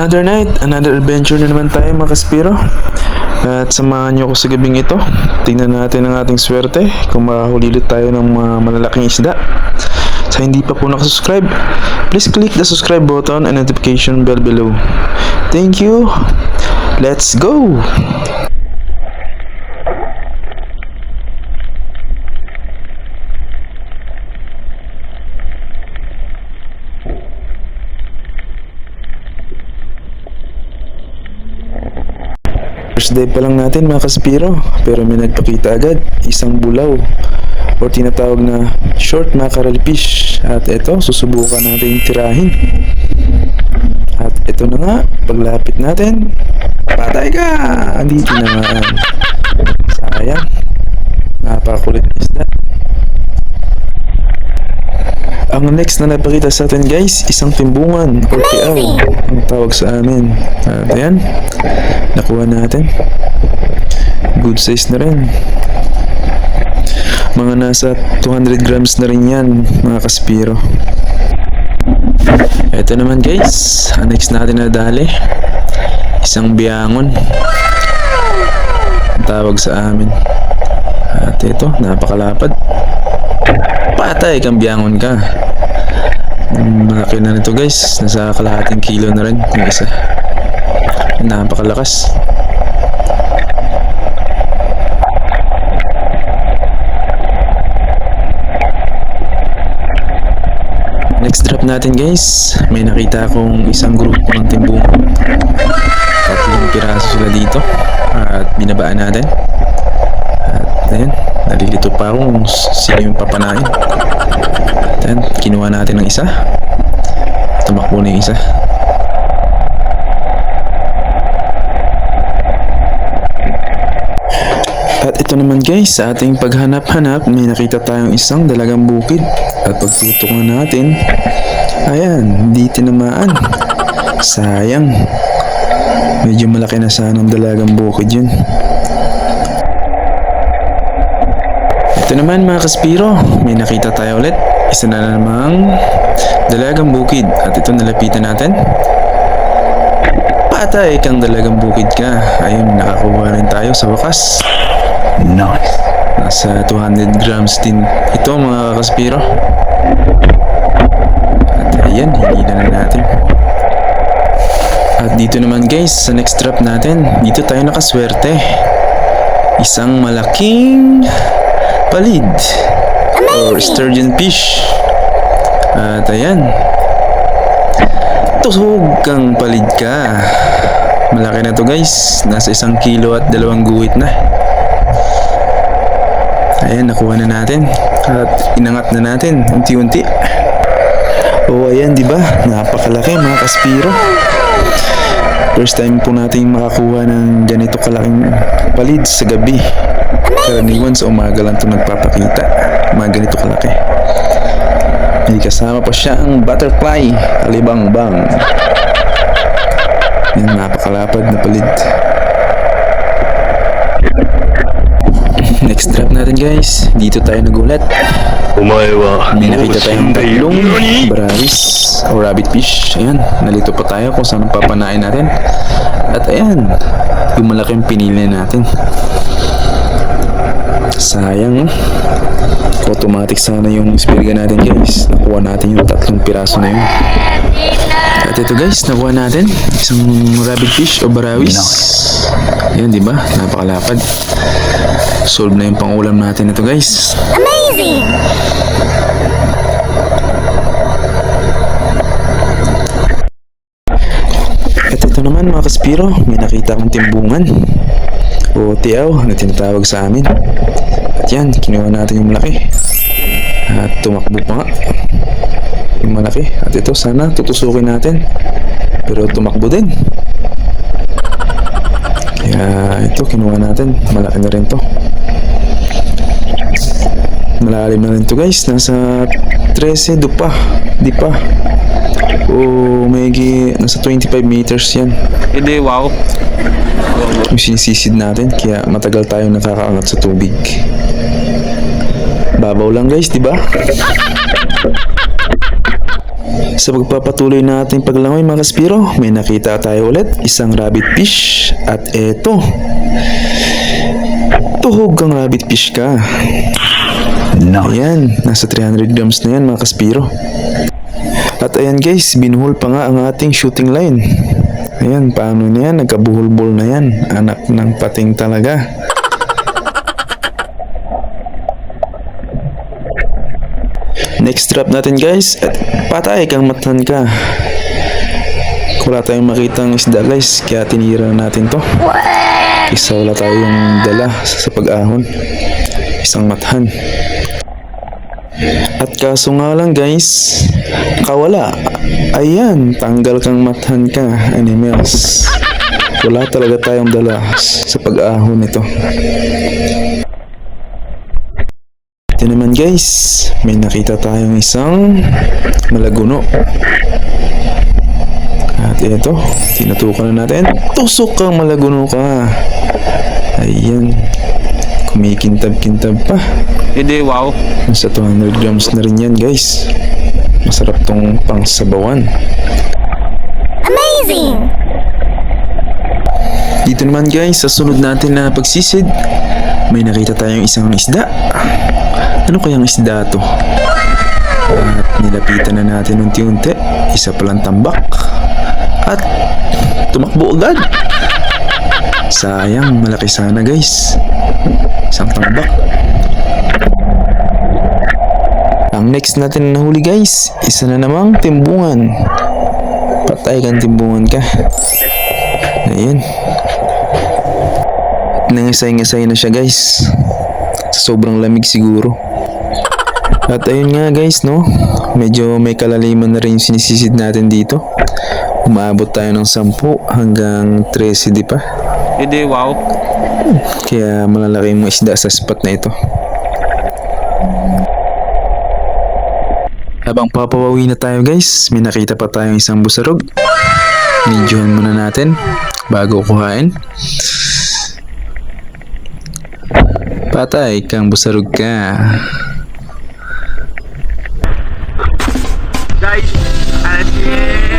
Another night, another adventure na naman tayo mga kaspiro. At samahan nyo ako sa gabing ito. Tingnan natin ang ating swerte kung makahuli ulit tayo ng mga malalaking isda. Sa hindi pa po nakasubscribe, please click the subscribe button and notification bell below. Thank you. Let's go! First day pa lang natin mga kaspiro, pero may nagpakita agad, isang bulaw o tinatawag na short mackerel fish. At ito, susubukan natin tirahin. At ito na nga, paglapit natin, patay ka! Andito naman. Sayang, napakakulit na isda. Ang next na napakita sa atin guys, isang timbungan o tiaw ang tawag sa amin. At ayan, nakuha natin. Good size na rin. Mga nasa 200 grams na rin yan mga kaspiro. Ito naman guys, ang next natin na dali, isang biyangon ang tawag sa amin. At ito, napakalapad. Patay kang biyangon ka. Malaki na nito guys, nasa kalahating kilo na rin yung isa. Napakalakas. Next drop natin guys, may nakita akong isang grupo ng timbungan. 3 piraso sila dito at binabaan natin. At ayan, nalilito pa ako kung sino yung papanain. Then, kinuha natin ng isa. Tumakbo na yung isa. At ito naman guys, sa ating paghanap-hanap, may nakita tayong isang dalagang bukid. At pagtutukan natin, ayan, di tinamaan. Sayang. Medyo malaki na sana ang dalagang bukid yun. Ito naman mga kaspiro, may nakita tayo ulit. Isa na namang dalagang bukid. At ito nalapitan natin. Patay kang dalagang bukid ka. Ayun, nakakuha rin tayo sa wakas. Nice. Nasa 200 grams din ito mga kaspiro. At ayan, hindi na natin. At dito naman guys, sa next drop natin, dito tayo nakaswerte. Isang malaking palid or sturgeon fish. At ayan, tusog kang palid ka. Malaki na to guys, nasa 1 kilo at 2 guhit na. Ayan, nakuha na natin at inangat na natin unti-unti. O ayan, di ba? Napakalaki mga kaspiro. First time po natin makakuha ng ganito kalaking palid sa gabi. Karaniwan sa umaga lang ito nagpapakita. Mga ganito kalaki. May kasama pa siya ang butterfly, alibang-bang. Yan, napakalapad na palid. Next trap natin guys, dito tayo nagulat. May nakita tayong tatlong barawis o rabbit fish. Ayan, nalito pa tayo kung saan papanain natin. At ayan, yung malaking pinili natin. Sayang, no? Automatic sana yung spilga natin guys. Nakuha natin yung 3 piraso na yun. At ito guys, nakuha natin isang rabbit fish o barawis. Ayan, di ba? Napakalapad. Solve na yung pangulam natin ito guys. Amazing! At ito naman mga kaspiro, may nakita akong timbungan o tiaw na tinatawag sa amin. At yan, kinuha natin yung malaki. At tumakbo pa nga yung malaki. At ito, sana tutusukin natin. Pero tumakbo din. Kaya ito, kinuha natin. Malaki na rin to. Malalim na rin to guys. Nasa 13, di pa. O nasa 25 meters yan. Hindi, wow. Yung sinisisid natin, kaya matagal tayong nakakaangat sa tubig. Babaw lang guys, di ba? Sa pagpapatuloy na ating paglangoy mga kaspiro, may nakita tayo ulit, isang rabbit fish. At eto, tuhog kang rabbit fish ka. Ayan, nasa 300 grams na yan mga kaspiro. At ayan guys, binuhol pa nga ang ating shooting line. Ayan, paano na yan? Nagkabuhol-buhol na yan. Anak ng pating talaga. Next trap natin guys, at patay kang matan ka. Wala tayong makitang isda guys, kaya tinira natin to. Isa wala tayong dala sa pag-ahon. Isang mathan. At kaso nga lang guys, kawala. Ayan, tanggal kang mathan ka, animals. Wala talaga tayong dala sa pag-ahon nito. Ito naman guys, may nakita tayong isang malaguno. At ito, tinutukan na natin. Tusok kang malaguno ka. Ayan, kumikintab-kintab pa. Hindi, wow. Nasa 200 grams na rin yan guys. Masarap tong pangsabawan. Amazing! Dito naman guys, sa sunod natin na pagsisid, may nakita tayong isang isda. Ano kayang isda to? At nilapitan na natin unti-unti. Isa palang tambak. At tumakbo agad. Sayang, malaki sana guys. Isang tambak. Ang next natin na nahuli guys, isa na namang timbungan. Patay kang timbungan ka. Ayan. Nangisay-ngisay na siya guys. Sa sobrang lamig siguro. At ayun nga guys no, medyo may kalaliman na rin yung sinisisid natin dito. Umaabot tayo ng 10 hanggang 13 di pa. Hindi, wow. Kaya malalaki yung mga isda sa spot na ito. Habang papawawi na tayo guys, may nakita pa tayong isang busarog. Medyohan muna natin bago kuhain. Patay kang busarog ka.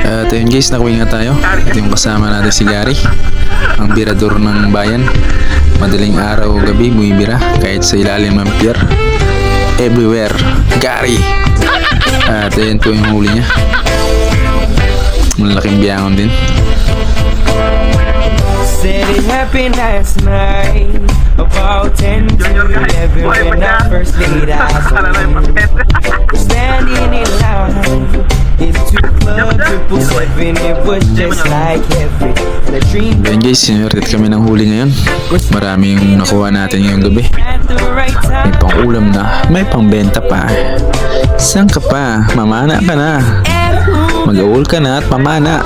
At ayun guys, nakuwi nga tayo. Ito yung kasama natin si Gary, ang birador ng bayan. Madaling araw o gabi, bumibira kahit sa ilalim ng pier. Everywhere, Gary. At ayun po yung huli niya. Malaking biyangon din. Said it happened last night, about 10 to 11 when I first laid eyes on you. Standing in line into Club 777, it was just like heaven. And a dream Ayun guys, sinuwertit kami ng huli ngayon. Marami yung nakuha natin ngayong gabi. at the right May time. pang ulam na, may pang benta pa. Saan ka pa? Mamana ka na. Mag-aul ka na at mamana.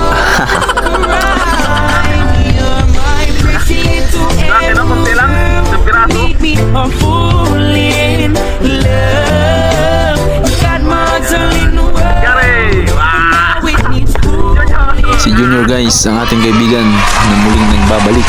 You're my pretty little angel. Make me a fool in love. You got my darling world. With me, Si Junior guys, ang ating kaibigan na muling nagbabalik.